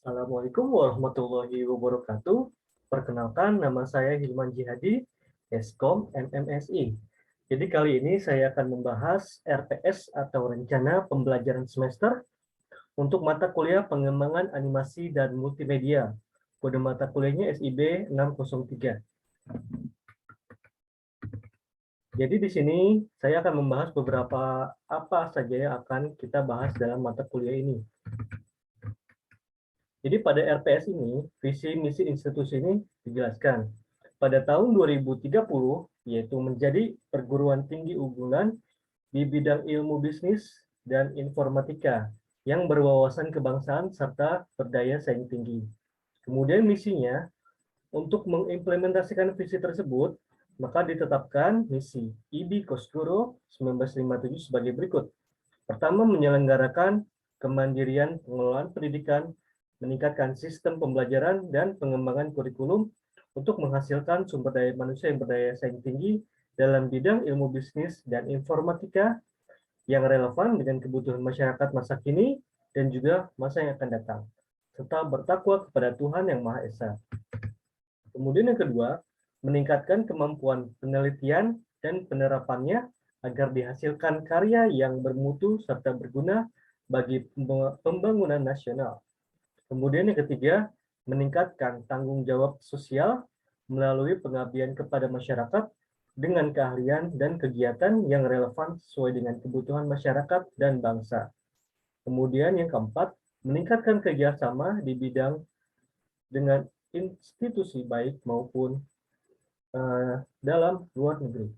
Assalamualaikum warahmatullahi wabarakatuh. Perkenalkan, nama saya Hilman Jihadi, Eskom MMSI. Jadi kali ini saya akan membahas RPS atau Rencana Pembelajaran Semester untuk mata kuliah Pengembangan Animasi dan Multimedia. Kode mata kuliahnya SIB 603. Jadi di sini saya akan membahas beberapa apa saja yang akan kita bahas dalam mata kuliah ini. Jadi pada RPS ini, visi misi institusi ini dijelaskan. Pada tahun 2030, yaitu menjadi perguruan tinggi unggulan di bidang ilmu bisnis dan informatika yang berwawasan kebangsaan serta berdaya saing tinggi. Kemudian misinya, untuk mengimplementasikan visi tersebut, maka ditetapkan misi IB Kosgoro 1957 sebagai berikut. Pertama, menyelenggarakan kemandirian pengelolaan pendidikan, meningkatkan sistem pembelajaran dan pengembangan kurikulum untuk menghasilkan sumber daya manusia yang berdaya saing tinggi dalam bidang ilmu bisnis dan informatika yang relevan dengan kebutuhan masyarakat masa kini dan juga masa yang akan datang, serta bertakwa kepada Tuhan Yang Maha Esa. Kemudian yang kedua, meningkatkan kemampuan penelitian dan penerapannya agar dihasilkan karya yang bermutu serta berguna bagi pembangunan nasional. Kemudian yang ketiga, meningkatkan tanggung jawab sosial melalui pengabdian kepada masyarakat dengan keahlian dan kegiatan yang relevan sesuai dengan kebutuhan masyarakat dan bangsa. Kemudian yang keempat, meningkatkan kerjasama di bidang dengan institusi baik maupun dalam luar negeri.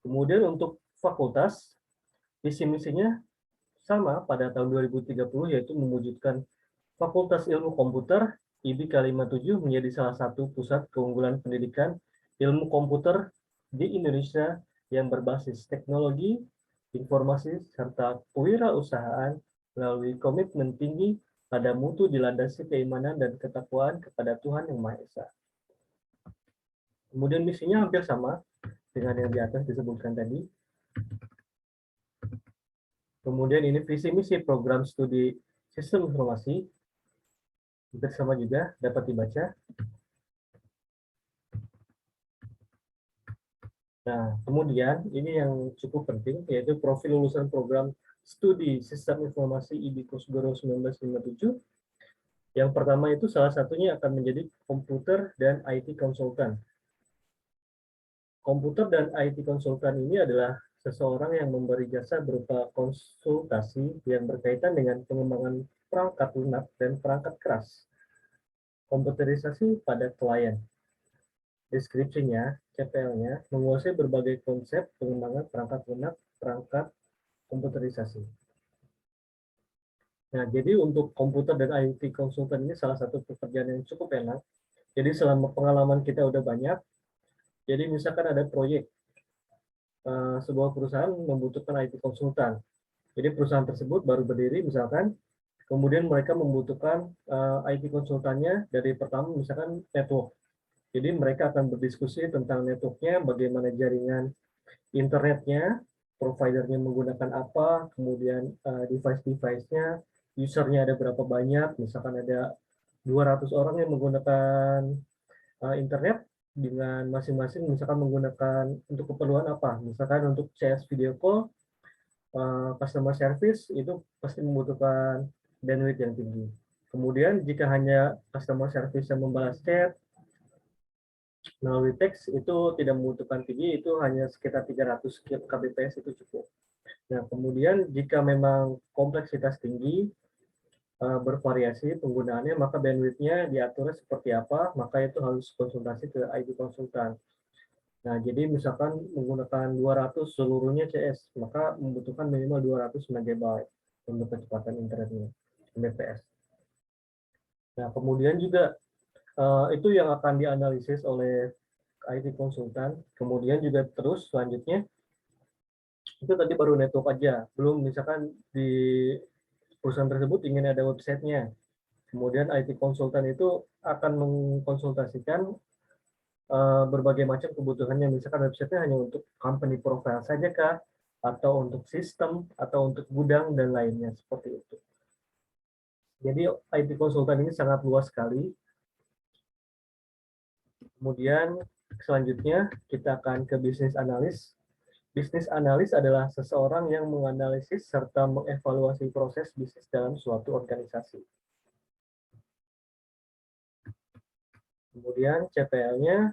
Kemudian untuk fakultas, visi misinya sama pada tahun 2030, yaitu mewujudkan Fakultas Ilmu Komputer IB K57 menjadi salah satu pusat keunggulan pendidikan ilmu komputer di Indonesia yang berbasis teknologi, informasi, serta kewirausahaan melalui komitmen tinggi pada mutu dilandasi keimanan dan ketakwaan kepada Tuhan Yang Maha Esa. Kemudian misinya hampir sama dengan yang di atas disebutkan tadi. Kemudian ini visi misi program studi sistem informasi, bersama juga dapat dibaca. Nah, kemudian ini yang cukup penting, yaitu profil lulusan program studi sistem informasi IB Kosgoro 1957. Yang pertama itu salah satunya akan menjadi komputer dan IT konsultan. Komputer dan IT konsultan ini adalah seseorang yang memberi jasa berupa konsultasi yang berkaitan dengan pengembangan perangkat lunak dan perangkat keras. Komputerisasi pada klien. Deskripsinya, CPL-nya, menguasai berbagai konsep pengembangan perangkat lunak, perangkat komputerisasi. Nah, jadi untuk komputer dan IT konsultan ini salah satu pekerjaan yang cukup enak. Jadi selama pengalaman kita udah banyak, jadi misalkan ada proyek, sebuah perusahaan membutuhkan IT konsultan. Jadi perusahaan tersebut baru berdiri misalkan, kemudian mereka membutuhkan IT konsultannya dari pertama misalkan network. Jadi mereka akan berdiskusi tentang networknya, bagaimana jaringan internetnya, providernya menggunakan apa, kemudian device-device-nya, usernya ada berapa banyak, misalkan ada 200 orang yang menggunakan internet dengan masing-masing misalkan menggunakan untuk keperluan apa, misalkan untuk CS video call, customer service itu pasti membutuhkan bandwidth yang tinggi. Kemudian jika hanya customer service yang membalas chat melalui teks itu tidak membutuhkan tinggi, itu hanya sekitar 300 kbps itu cukup. Nah, kemudian jika memang kompleksitas tinggi, bervariasi penggunaannya, maka bandwidth-nya diaturnya seperti apa, maka itu harus konsultasi ke IT konsultan. Nah, jadi misalkan menggunakan 200 seluruhnya CS, maka membutuhkan minimal 200 MB untuk kecepatan internetnya, Mbps. Nah, kemudian juga itu yang akan dianalisis oleh IT konsultan. Kemudian juga terus selanjutnya, itu tadi baru network aja, belum misalkan di perusahaan tersebut ingin ada websitenya. Kemudian IT konsultan itu akan mengkonsultasikan berbagai macam kebutuhannya. Misalkan websitenya hanya untuk company profile saja kah? atau untuk sistem, atau untuk gudang, dan lainnya, seperti itu. Jadi IT konsultan ini sangat luas sekali. Kemudian selanjutnya kita akan ke bisnis analis. Bisnis analis adalah seseorang yang menganalisis serta mengevaluasi proses bisnis dalam suatu organisasi. Kemudian CPL-nya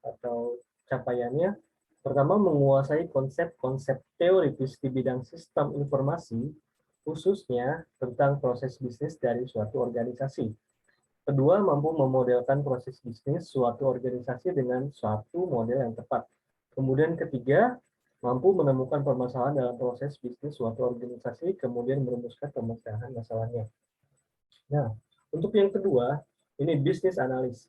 atau capaiannya, pertama menguasai konsep-konsep teoritis di bidang sistem informasi, khususnya tentang proses bisnis dari suatu organisasi. Kedua, mampu memodelkan proses bisnis suatu organisasi dengan suatu model yang tepat. Kemudian ketiga, mampu menemukan permasalahan dalam proses bisnis suatu organisasi, kemudian merumuskan permasalahan masalahnya. Nah, untuk yang kedua, ini bisnis analis.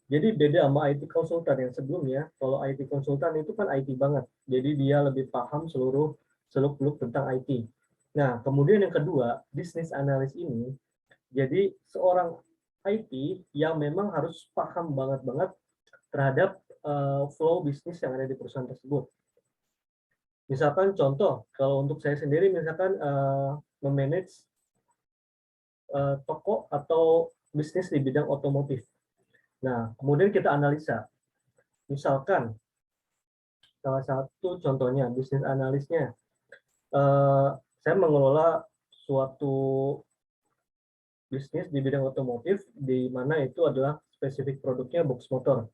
Jadi beda sama IT konsultan yang sebelumnya. Kalau IT konsultan itu kan IT banget. Jadi dia lebih paham seluruh seluk-beluk tentang IT. Nah, kemudian yang kedua, bisnis analis ini, jadi seorang IT yang memang harus paham banget terhadap flow bisnis yang ada di perusahaan tersebut. Misalkan contoh, kalau untuk saya sendiri misalkan memanage toko atau bisnis di bidang otomotif. Nah, kemudian kita analisa. Misalkan, salah satu contohnya, bisnis analisnya, saya mengelola suatu bisnis di bidang otomotif, di mana itu adalah spesifik produknya box motor.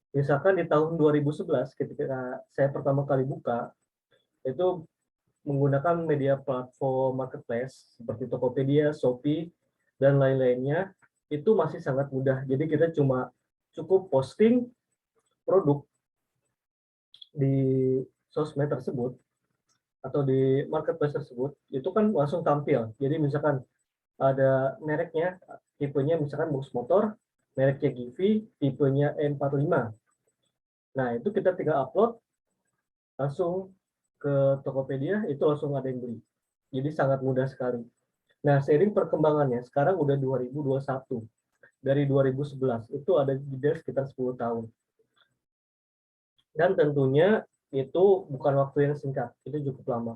Misalkan di tahun 2011, ketika saya pertama kali buka, itu menggunakan media platform marketplace, seperti Tokopedia, Shopee, dan lain-lainnya, itu masih sangat mudah. Jadi kita cuma cukup posting produk di sosmed tersebut atau di marketplace tersebut, itu kan langsung tampil. Jadi misalkan ada mereknya, tipenya misalkan box motor, mereknya Givi, tipenya E45. Nah, itu kita tinggal upload, langsung ke Tokopedia, itu langsung ada yang beli. Jadi sangat mudah sekali. Nah, seiring perkembangannya, sekarang udah 2021. Dari 2011, itu ada jeda sekitar 10 tahun. Dan tentunya itu bukan waktu yang singkat, itu cukup lama.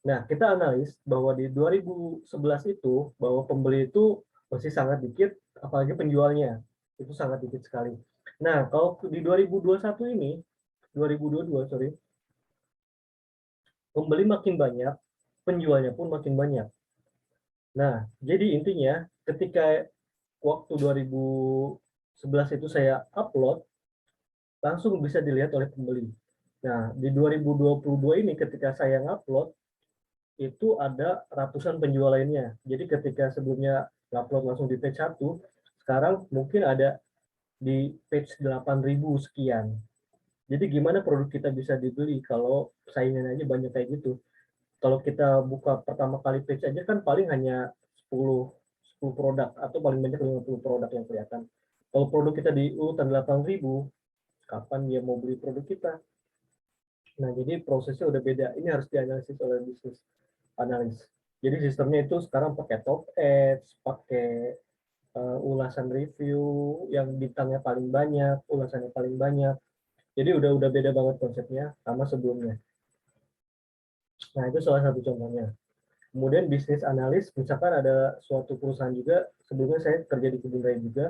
Nah, kita analis bahwa di 2011 itu, bahwa pembeli itu masih sangat dikit, apalagi penjualnya. Itu sangat dikit sekali. Nah, kalau di 2021 ini, 2022, sorry, pembeli makin banyak, penjualnya pun makin banyak. Nah, jadi intinya, ketika waktu 2011 itu saya upload, langsung bisa dilihat oleh pembeli. Nah, di 2022 ini ketika saya ngupload, itu ada ratusan penjual lainnya. Jadi ketika sebelumnya ngupload langsung di page 1, sekarang mungkin ada di page 8.000 sekian. Jadi gimana produk kita bisa dibeli kalau saingan aja banyak kayak gitu. Kalau kita buka pertama kali page aja kan paling hanya 10 produk atau paling banyak 50 produk yang kelihatan. Kalau produk kita di urutan 8.000, kapan dia mau beli produk kita? Nah, jadi prosesnya udah beda. Ini harus dianalisis oleh bisnis analis. Jadi sistemnya itu sekarang pakai top ads, pakai ulasan review yang bintangnya paling banyak, ulasannya paling banyak. Jadi udah beda banget konsepnya sama sebelumnya. Nah, itu salah satu contohnya. Kemudian bisnis analis, misalkan ada suatu perusahaan juga, sebelumnya saya kerja di kebun raya juga,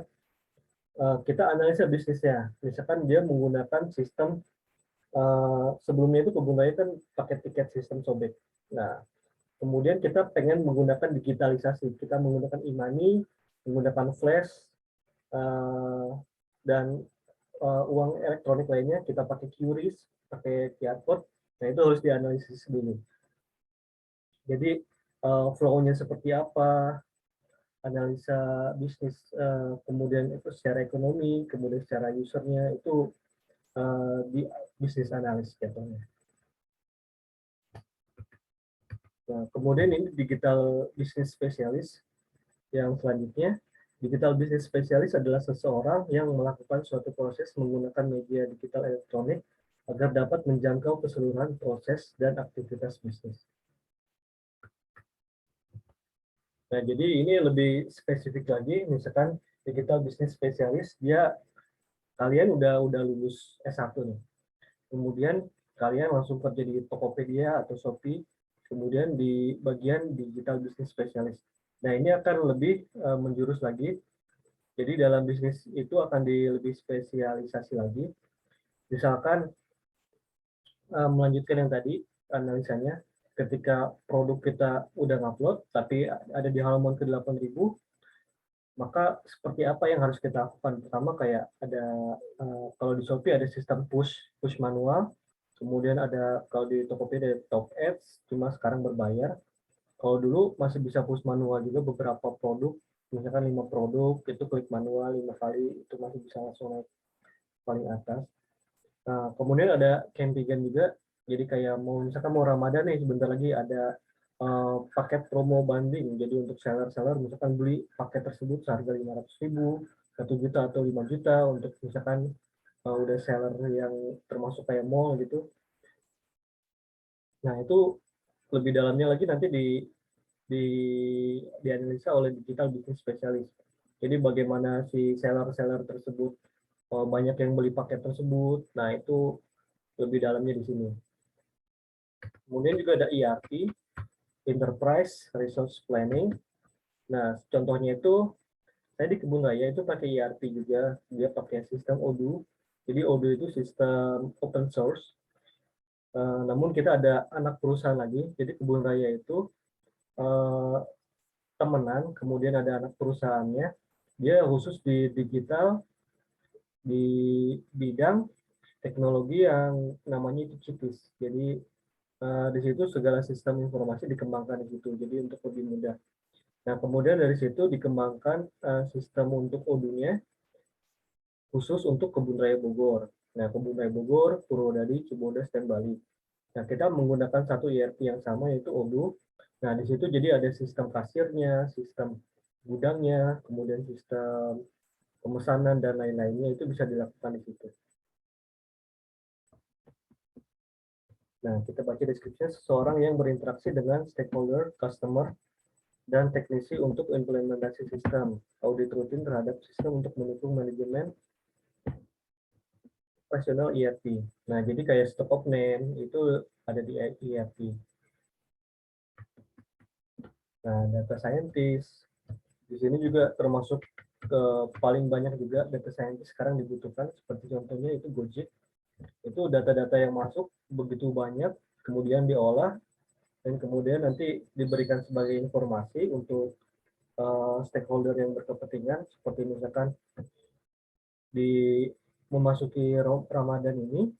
kita analisa bisnisnya. Misalkan dia menggunakan sistem, sebelumnya itu kebun raya kan pakai tiket sistem sobek. Nah, kemudian kita pengen menggunakan digitalisasi. Kita menggunakan e-money, menggunakan flash, dan uang elektronik lainnya, kita pakai QRIS, pakai QR code. Nah, itu harus dianalisis dulu. Jadi flow-nya seperti apa, analisa bisnis, kemudian itu secara ekonomi, kemudian secara usernya, itu di bisnis analis contohnya. Nah, kemudian ini digital business specialist yang selanjutnya. Digital business specialist adalah seseorang yang melakukan suatu proses menggunakan media digital elektronik agar dapat menjangkau keseluruhan proses dan aktivitas bisnis. Nah, jadi ini lebih spesifik lagi, misalkan digital business specialist, dia kalian udah lulus S1 nih. Kemudian kalian langsung kerja di Tokopedia atau Shopee, kemudian di bagian digital business specialist. Nah, ini akan lebih menjurus lagi. Jadi dalam bisnis itu akan lebih spesialisasi lagi. Misalkan melanjutkan yang tadi analisanya, ketika produk kita udah ngupload, tapi ada di halaman ke-8.000, maka seperti apa yang harus kita lakukan? Pertama kayak ada kalau di Shopee ada sistem push manual, kemudian ada kalau di Tokopedia ada top ads, cuma sekarang berbayar. Kalau dulu masih bisa push manual juga beberapa produk, misalkan 5 produk itu klik manual 5 kali itu masih bisa langsung naik paling atas. Nah, kemudian ada campaign juga. Jadi kayak misalkan mau Ramadan nih sebentar lagi ada paket promo banding. Jadi untuk seller-seller misalkan beli paket tersebut seharga 500.000, 1 juta atau 5 juta untuk misalkan udah seller yang termasuk kayak mall gitu. Nah, itu lebih dalamnya lagi nanti di dianalisa oleh digital business specialist. Jadi bagaimana si seller-seller tersebut banyak yang beli paket tersebut. Nah, itu lebih dalamnya di sini. Kemudian juga ada ERP, Enterprise Resource Planning. Nah, contohnya itu saya di Kebun Raya itu pakai ERP juga, dia pakai sistem Odoo. Jadi Odoo itu sistem open source. Namun kita ada anak perusahaan lagi. Jadi Kebun Raya itu temenan, kemudian ada anak perusahaannya. Dia khusus di digital di bidang teknologi yang namanya itu CIPIS. Jadi di situ segala sistem informasi dikembangkan di situ. Jadi untuk lebih mudah. Nah, kemudian dari situ dikembangkan sistem untuk Odoo-nya khusus untuk Kebun Raya Bogor. Nah, Kebun Raya Bogor, Purwodadi, Cibodas, dan Bali. Nah, kita menggunakan satu ERP yang sama yaitu Odoo. Nah, di situ jadi ada sistem kasirnya, sistem gudangnya, kemudian sistem pemesanan dan lain-lainnya itu bisa dilakukan di situ. Nah, kita baca deskripsinya, seseorang yang berinteraksi dengan stakeholder, customer, dan teknisi untuk implementasi sistem, audit rutin terhadap sistem untuk mendukung manajemen operasional ERP. Nah, jadi kayak stock of name itu ada di ERP. Nah, data scientist, di sini juga termasuk paling banyak juga data scientist sekarang dibutuhkan, seperti contohnya itu Gojek. Itu data-data yang masuk begitu banyak, kemudian diolah, dan kemudian nanti diberikan sebagai informasi untuk stakeholder yang berkepentingan, seperti misalkan di memasuki Ramadan ini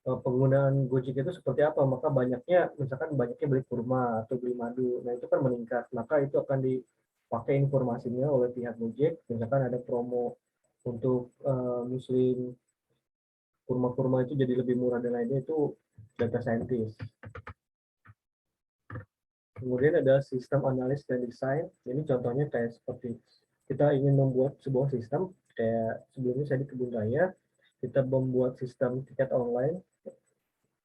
penggunaan Gojek itu seperti apa, maka banyaknya misalkan banyaknya beli kurma atau beli madu, nah itu kan meningkat, maka itu akan dipakai informasinya oleh pihak Gojek, misalkan ada promo untuk muslim, kurma-kurma itu jadi lebih murah dan lainnya, itu data scientist. Kemudian ada sistem analis dan desain. Ini contohnya kayak seperti kita ingin membuat sebuah sistem, kayak sebelumnya saya di Kebun Raya, kita membuat sistem tiket online.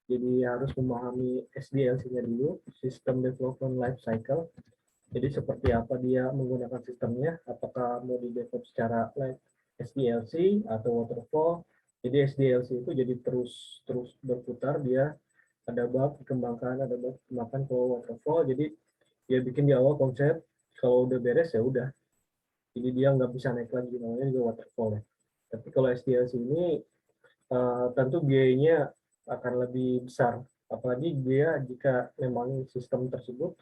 Jadi harus memahami SDLC-nya dulu, System Development Life Cycle. Jadi seperti apa dia menggunakan sistemnya, apakah mau di-develop secara SDLC atau waterfall. Jadi SDLC itu jadi terus berputar, dia ada bug dikembangkan, ada bug dikembangkan ke waterfall. Jadi dia bikin di awal konsep, kalau udah beres ya udah. Jadi dia nggak bisa naik lagi, namanya juga waterfall ya. Tapi kalau SDLC ini tentu biayanya akan lebih besar. Apalagi dia jika memang sistem tersebut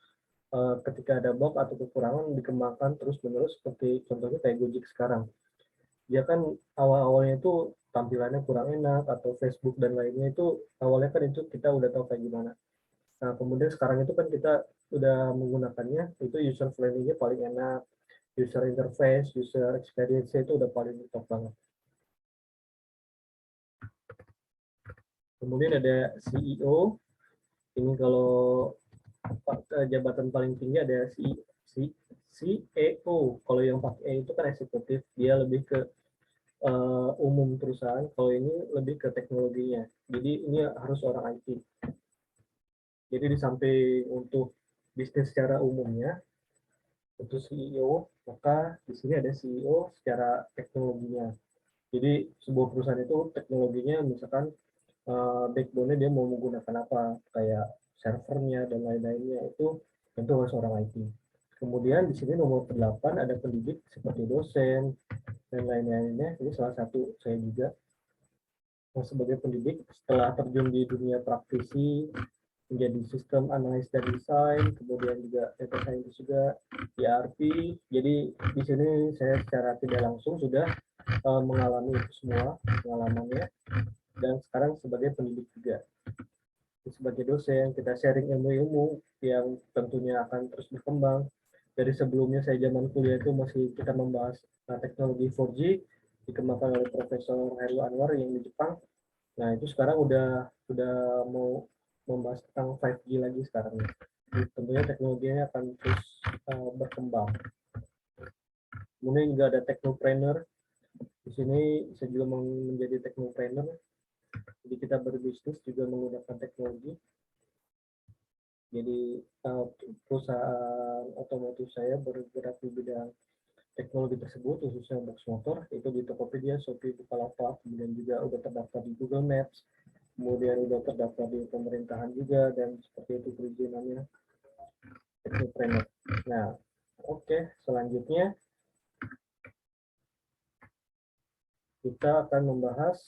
ketika ada bug atau kekurangan dikembangkan terus-menerus, seperti contohnya kayak Gojek sekarang. Dia kan awal-awalnya itu tampilannya kurang enak, atau Facebook dan lainnya itu awalnya kan itu kita udah tahu kayak gimana. Nah, kemudian sekarang itu kan kita udah menggunakannya, itu user friendly-nya paling enak, user interface, user experience itu udah paling top banget. Kemudian ada CEO, ini kalau jabatan paling tinggi ada CEO. Kalau yang pakai E itu kan eksekutif, dia lebih ke umum perusahaan. Kalau ini lebih ke teknologinya. Jadi ini harus orang IT. Jadi di samping untuk bisnis secara umumnya, itu CEO, maka di sini ada CEO secara teknologinya. Jadi sebuah perusahaan itu teknologinya misalkan backbone-nya dia mau menggunakan apa, kayak servernya dan lain-lainnya, itu tentu harus orang IT. Kemudian di sini nomor 8 ada pendidik seperti dosen dan lain-lainnya. Ini salah satu saya juga sebagai pendidik setelah terjun di dunia praktisi menjadi sistem analis dan desain, kemudian juga data scientist juga, ERP. Jadi di sini saya secara tidak langsung sudah mengalami itu semua pengalamannya, dan sekarang sebagai pendidik juga. Sebagai dosen, kita sharing ilmu-ilmu yang tentunya akan terus berkembang. Dari sebelumnya saya zaman kuliah itu masih kita membahas teknologi 4G, dikembangkan oleh Profesor Heru Anwar yang di Jepang. Nah, itu sekarang udah mau membahas tentang 5G lagi sekarang. Jadi, tentunya teknologinya akan terus berkembang. Kemudian juga ada technopreneur. Di sini saya juga menjadi technopreneur. Jadi kita berbisnis juga menggunakan teknologi. Jadi perusahaan otomotif saya bergerak di bidang teknologi tersebut, khususnya box motor, itu di Tokopedia, Shopee, Bukalapak, kemudian juga udah terdaftar di Google Maps, kemudian udah terdaftar di pemerintahan juga, dan seperti itu perizinannya technopreneur. Nah, oke, selanjutnya kita akan membahas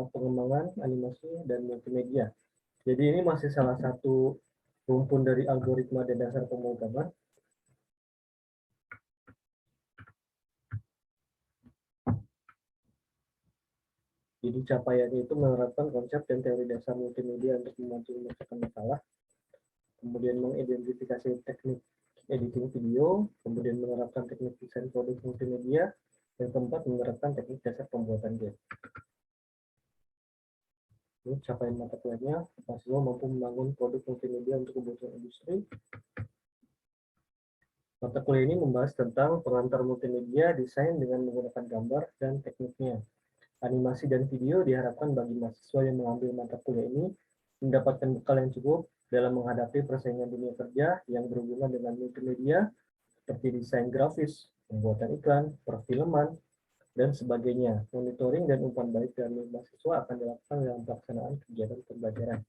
pengembangan animasi dan multimedia. Jadi ini masih salah satu rumpun dari algoritma dan dasar pemrograman. Jadi capaiannya itu menerapkan konsep dan teori dasar multimedia untuk membantu memecahkan masalah, kemudian mengidentifikasi teknik editing video, kemudian menerapkan teknik desain produk multimedia, dan keempat menerapkan teknik dasar pembuatan game. Ini capaian mata kuliahnya, mahasiswa mampu membangun produk multimedia untuk kebutuhan industri. Mata kuliah ini membahas tentang pengantar multimedia, desain dengan menggunakan gambar, dan tekniknya. Animasi dan video diharapkan bagi mahasiswa yang mengambil mata kuliah ini mendapatkan bekal yang cukup dalam menghadapi persaingan dunia kerja yang berhubungan dengan multimedia seperti desain grafis, pembuatan iklan, perfilman, dan sebagainya. Monitoring dan umpan balik dari mahasiswa akan dilakukan dalam pelaksanaan kegiatan pembelajaran.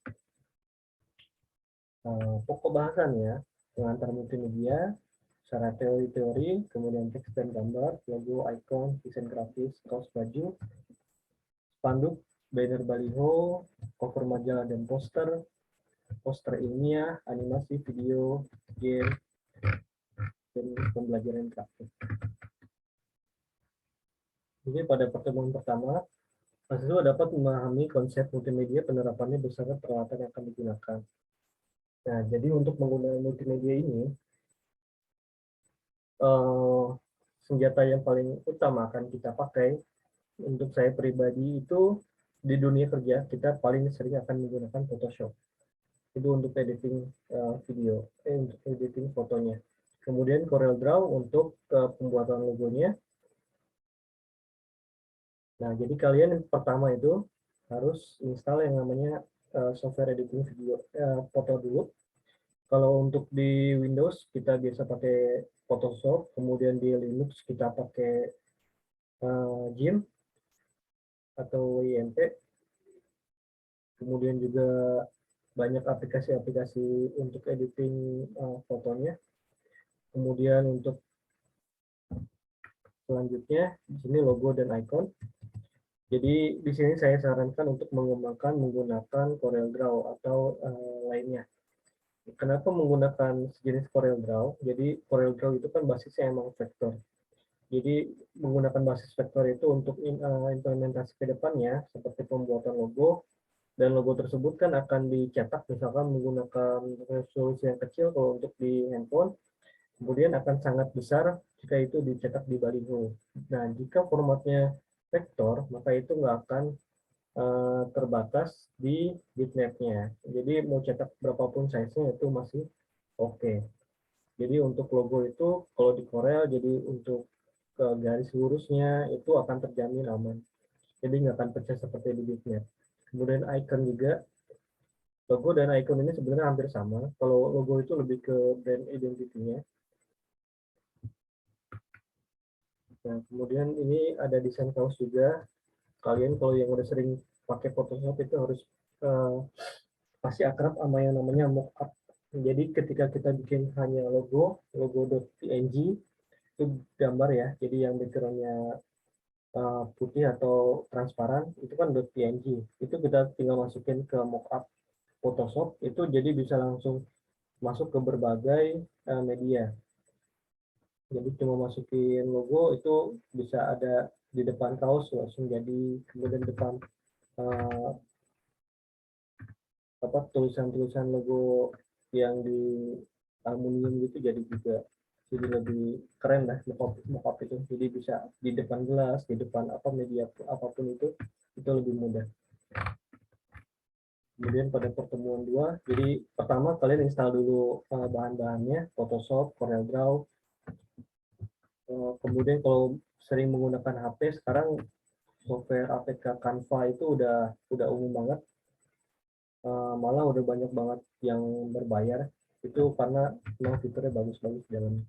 Pokok bahasannya, pengantar multimedia, secara teori-teori, kemudian teks dan gambar, logo, icon, desain grafis, kaos baju, spanduk, banner baliho, cover majalah dan poster, poster ilmiah, animasi, video, game, dan pembelajaran praktik. Jadi pada pertemuan pertama, mahasiswa dapat memahami konsep multimedia, penerapannya beserta peralatan yang akan digunakan. Nah, jadi untuk menggunakan multimedia ini, senjata yang paling utama akan kita pakai, untuk saya pribadi itu di dunia kerja kita paling sering akan menggunakan Photoshop. Itu untuk editing video, untuk editing fotonya. Kemudian CorelDRAW untuk pembuatan logonya. Nah, jadi kalian yang pertama itu harus install yang namanya software editing video foto dulu. Kalau untuk di Windows kita biasa pakai Photoshop, kemudian di Linux kita pakai GIMP atau WIMP. Kemudian juga banyak aplikasi-aplikasi untuk editing fotonya. Kemudian untuk selanjutnya di sini logo dan icon. Jadi di sini saya sarankan untuk mengembangkan menggunakan CorelDRAW atau lainnya. Kenapa menggunakan sejenis CorelDRAW? Jadi CorelDRAW itu kan basisnya emang vektor. Jadi menggunakan basis vektor itu untuk implementasi ke depannya seperti pembuatan logo, dan logo tersebut kan akan dicetak misalkan menggunakan resolusi yang kecil kalau untuk di handphone, kemudian akan sangat besar jika itu dicetak di baliho. Nah, jika formatnya vektor, maka itu nggak akan terbatas di bitmap-nya. Jadi mau cetak berapapun size-nya itu masih oke. Jadi untuk logo itu kalau di Corel, jadi untuk garis lurusnya itu akan terjamin aman. Jadi nggak akan pecah seperti di bitmap. Kemudian icon juga, logo dan icon ini sebenarnya hampir sama. Kalau logo itu lebih ke brand identity-nya. Nah, kemudian ini ada desain kaos juga. Kalian kalau yang udah sering pakai Photoshop itu harus pasti akrab sama yang namanya mockup. Jadi ketika kita bikin hanya logo.png itu gambar ya, jadi yang backgroundnya putih atau transparan itu kan .png, itu kita tinggal masukin ke mockup Photoshop, itu jadi bisa langsung masuk ke berbagai media. Jadi cuma masukin logo itu bisa ada di depan kaos langsung jadi, kemudian depan tulisan-tulisan logo yang di aluminium gitu jadi juga, jadi lebih keren lah mockup itu, jadi bisa di depan gelas, di depan media apapun itu lebih mudah. Kemudian pada pertemuan 2, jadi pertama kalian install dulu bahan-bahannya, Photoshop, CorelDRAW. Kemudian kalau sering menggunakan HP, sekarang software APK Canva itu udah umum banget. Malah udah banyak banget yang berbayar. Itu karena memang fiturnya bagus-bagus dalamnya.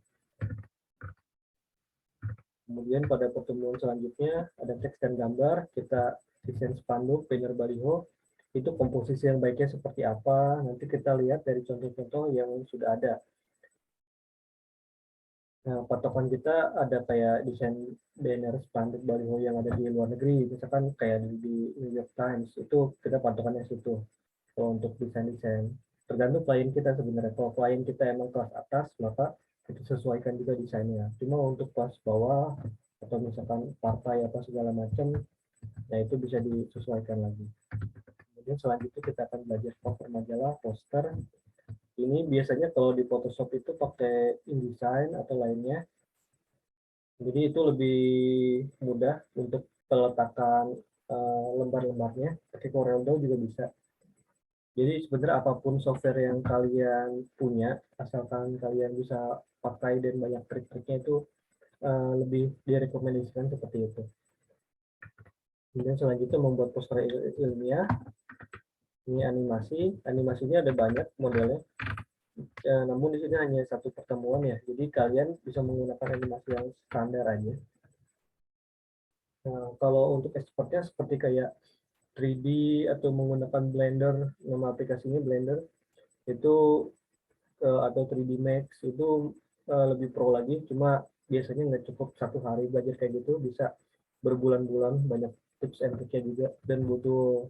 Kemudian pada pertemuan selanjutnya ada teks dan gambar, kita desain spanduk, banner baliho. Itu komposisi yang baiknya seperti apa, nanti kita lihat dari contoh-contoh yang sudah ada. Nah, patokan kita ada kayak desain banner spanduk baliho yang ada di luar negeri, misalkan kayak di New York Times, itu kita patokannya situ. Kalau untuk desain-desain, tergantung klien kita sebenarnya. Kalau klien kita emang kelas atas, maka kita sesuaikan juga desainnya. Cuma untuk kelas bawah atau misalkan partai apa segala macam, nah itu bisa disesuaikan lagi. Kemudian selanjutnya kita akan belajar cover majalah, poster. Ini biasanya kalau di Photoshop itu pakai InDesign atau lainnya. Jadi itu lebih mudah untuk peletakan lembar-lembarnya. Pakai CorelDRAW juga bisa. Jadi sebenarnya apapun software yang kalian punya, asalkan kalian bisa pakai dan banyak trik-triknya, itu lebih direkomendasikan seperti itu. Kemudian selanjutnya membuat poster ilmiah. Ini animasinya ada banyak modelnya. Namun di sini hanya satu pertemuan ya, jadi kalian bisa menggunakan animasi yang standar aja. Nah, kalau untuk exportnya seperti kayak 3D atau menggunakan Blender, nama aplikasinya Blender, itu atau 3D Max itu lebih pro lagi, cuma biasanya nggak cukup 1 hari belajar kayak gitu, bisa berbulan-bulan, banyak tips and triknya juga, dan butuh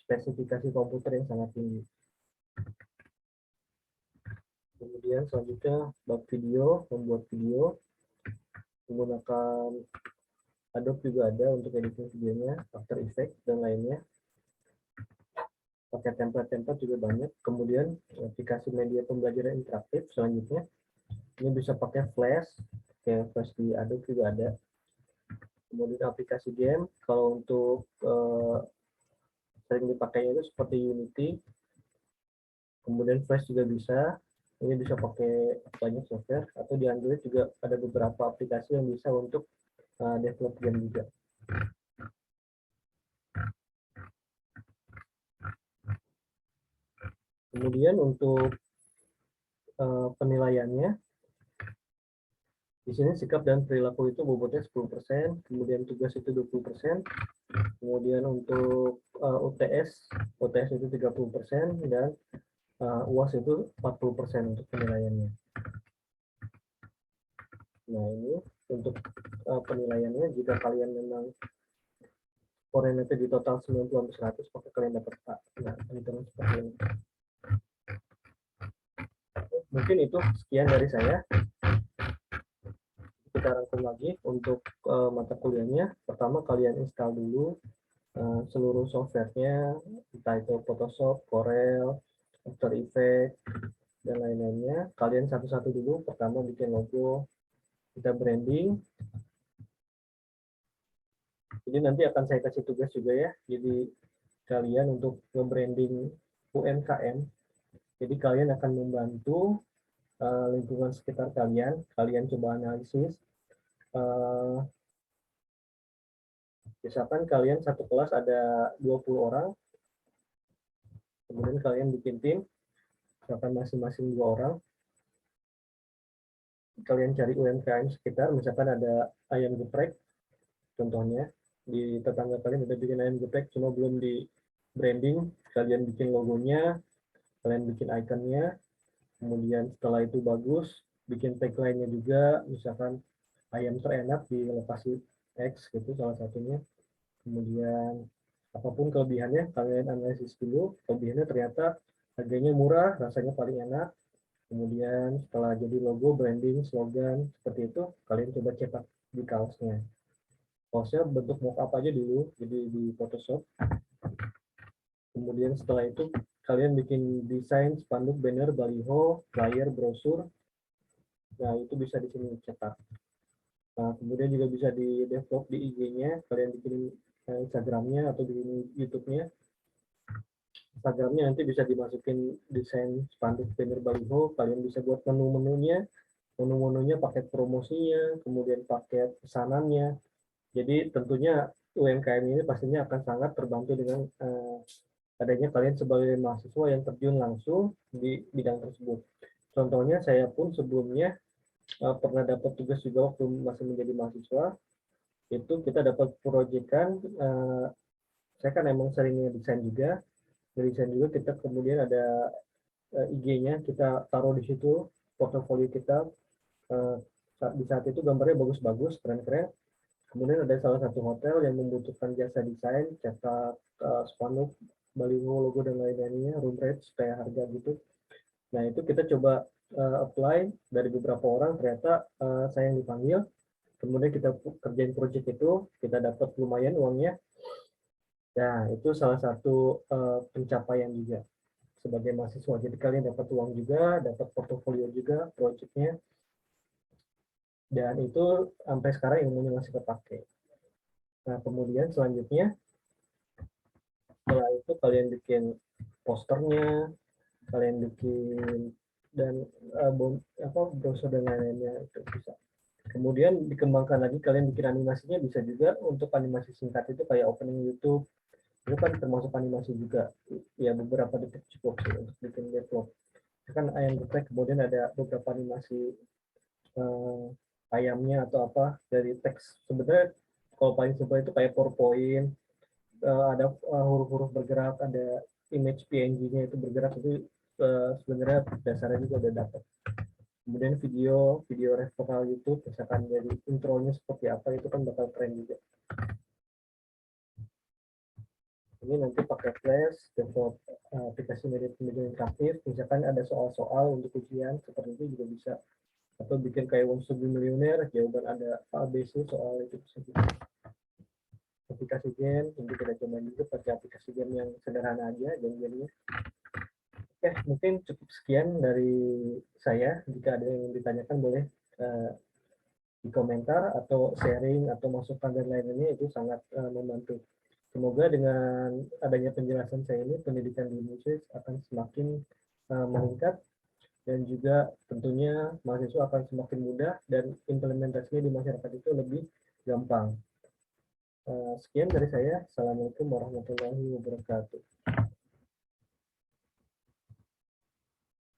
spesifikasi komputer yang sangat tinggi. Kemudian selanjutnya bab video, membuat video menggunakan Adobe juga ada untuk editing videonya, After Effects dan lainnya. Pakai template-template juga banyak. Kemudian aplikasi media pembelajaran interaktif selanjutnya, ini bisa pakai Flash, kayak Flash di Adobe juga ada. Kemudian aplikasi game, kalau untuk sering dipakainya itu seperti Unity. Kemudian Flash juga bisa. Ini bisa pakai banyak software, atau di Android juga ada beberapa aplikasi yang bisa untuk develop game juga. Kemudian untuk penilaiannya, di sini sikap dan perilaku itu bobotnya 10%, kemudian tugas itu 20%, kemudian untuk UTS itu 30%, dan UAS itu 40% untuk penilaiannya. Nah, ini untuk penilaiannya, jika kalian memang skornya itu di total 90-100, maka kalian dapat A. Nah, perhitungan seperti ini. Mungkin itu sekian dari saya. Kita rangkum lagi untuk mata kuliahnya. Pertama, kalian install dulu seluruh softwarenya, entah itu Photoshop, Corel, After Effects, dan lain-lainnya. Kalian satu-satu dulu. Pertama bikin logo, kita branding. Jadi nanti akan saya kasih tugas juga ya. Jadi kalian untuk nge-branding UMKM. Jadi kalian akan membantu lingkungan sekitar kalian. Kalian coba analisis. Misalkan kalian satu kelas ada 20 orang. Kemudian kalian bikin tim. Misalkan masing-masing 2 orang. Kalian cari UMKM sekitar. Misalkan ada ayam geprek contohnya. di tetangga kalian udah bikin ayam geprek cuma belum di branding, kalian bikin logonya, kalian bikin ikonnya, kemudian setelah itu bagus, bikin tagline-nya juga, misalkan ayam terenak di lokasi X gitu salah satunya. Kemudian apapun kelebihannya kalian analisis dulu, kelebihannya ternyata harganya murah, rasanya paling enak. Kemudian setelah jadi logo, branding, slogan seperti itu, kalian coba cetak di kaosnya. Kaosnya bentuk mockup aja dulu, jadi di Photoshop. Kemudian setelah itu kalian bikin desain spanduk, banner, baliho, flyer, brosur. Nah itu bisa di sini cetak. Nah kemudian juga bisa di develop di IG-nya, kalian bikin Instagram-nya atau di YouTube-nya. Instagram-nya nanti bisa dimasukin desain spanduk, banner, baliho. Kalian bisa buat menu-menunya, menu-menunya paket promosinya, kemudian paket pesanannya. Jadi tentunya UMKM ini pastinya akan sangat terbantu dengan adanya kalian sebagai mahasiswa yang terjun langsung di bidang tersebut. Contohnya saya pun sebelumnya pernah dapat tugas juga waktu masih menjadi mahasiswa, itu kita dapat proyekan, saya kan emang seringnya desain juga, desain juga kita kemudian ada IG-nya, kita taruh di situ portofolio kita, di saat itu gambarnya bagus-bagus, keren-keren. Kemudian ada salah satu hotel yang membutuhkan jasa desain, cetak spanduk, baliho, logo dan lain-lainnya, room rate, supaya harga gitu. Nah itu kita coba apply dari beberapa orang, ternyata saya yang dipanggil, kemudian kita kerjain project itu, kita dapat lumayan uangnya. Nah itu salah satu pencapaian juga sebagai mahasiswa. Jadi kalian dapat uang juga, dapat portofolio juga, projectnya, dan itu sampai sekarang ilmunya masih kepake. Nah kemudian selanjutnya setelah itu kalian bikin posternya, kalian bikin dan browser dan lain-lainnya itu bisa. Kemudian dikembangkan lagi, kalian bikin animasinya bisa juga untuk animasi singkat itu kayak opening YouTube, itu kan termasuk animasi juga. Ya beberapa detik cukup sih untuk bikin develop. Kan ayam geprek, kemudian ada beberapa animasi ayamnya atau apa dari teks. Sebenarnya kalau paling simpel itu kayak PowerPoint, ada huruf-huruf bergerak, ada image PNG-nya itu bergerak, itu sebenarnya dasarnya juga udah dapat. Kemudian video referral YouTube, misalkan dari intronya seperti apa, itu kan bakal keren juga. Ini nanti pakai Flash, develop aplikasi media interaktif, misalkan ada soal-soal untuk ujian, seperti itu juga bisa. Atau bikin kayak Want to be Millionaire, jawaban ada ABC soal itu bisa juga. Aplikasi game, nanti kita coba juga pakai aplikasi game yang sederhana aja, game-gamenya. Oke, mungkin cukup sekian dari saya. Jika ada yang ditanyakan boleh di komentar atau sharing atau masukan dan lain-lainnya, itu sangat membantu. Semoga dengan adanya penjelasan saya ini, pendidikan di Indonesia akan semakin meningkat, dan juga tentunya mahasiswa akan semakin mudah dan implementasinya di masyarakat itu lebih gampang. Sekian dari saya. Assalamualaikum warahmatullahi wabarakatuh.